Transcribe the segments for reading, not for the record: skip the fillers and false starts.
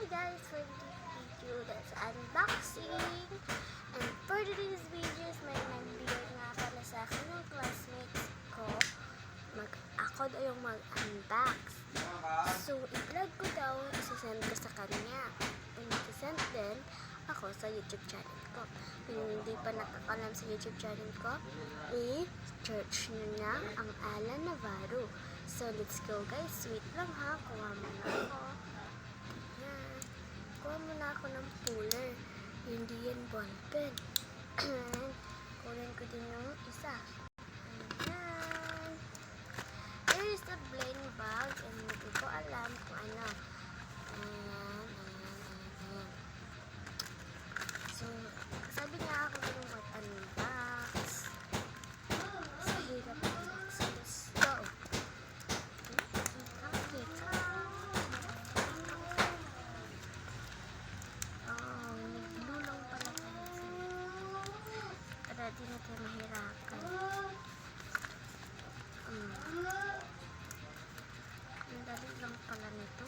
Hi guys, for this video, that's unboxing. And for today's videos, may nag-video nga pala sa akin ng classmates ko. Ako daw yung mag-unbox. So, i-vlog ko daw, isasend ko sa kanya. And isasend din ako sa YouTube channel ko. Kung hindi pa nakakalam sa YouTube channel ko, i-search nyo na ang Alan Navarro. So, let's go guys. Wait lang ha. Kuha muna ako. Ayan. Kuha muna ako ng puller. Hindi yan ballpen. Kunin ko din yung isa. Ayan. There is a plain bag and hindi ko alam kung ano. Ayan. So, sabi niya ako yung mag-unbox. Sa hirap unbox. Let's go. Di na tayo mahirapan. Ang dali lang pala nito.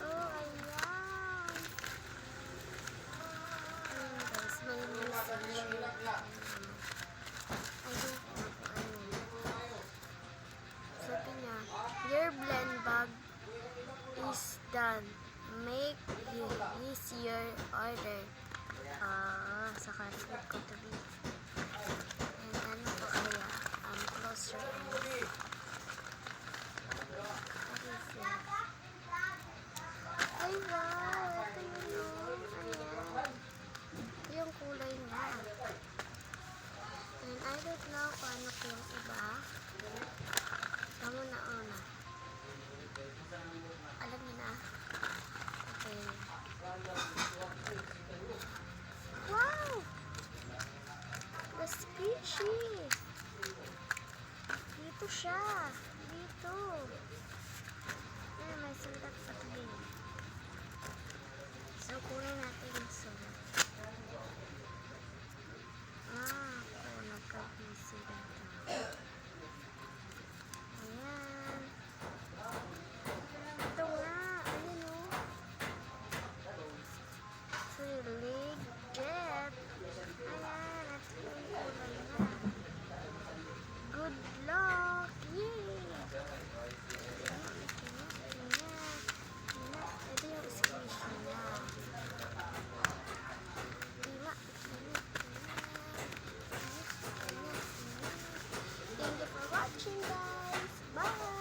Oh, ayan. Guys, may message. Sabi niya, your blend bag is done. Make this your order. Saka record ko to be. And ano po kaya? Close your eyes. What is it? Ay, wow! Ito yun. Ayan. Yung kulay niya. And I don't know kung ano po yung iba. Tama na una. Alam niyo na. Wow! The squishy! Dito siya! Dito! May sulat pa din. So, kunin natin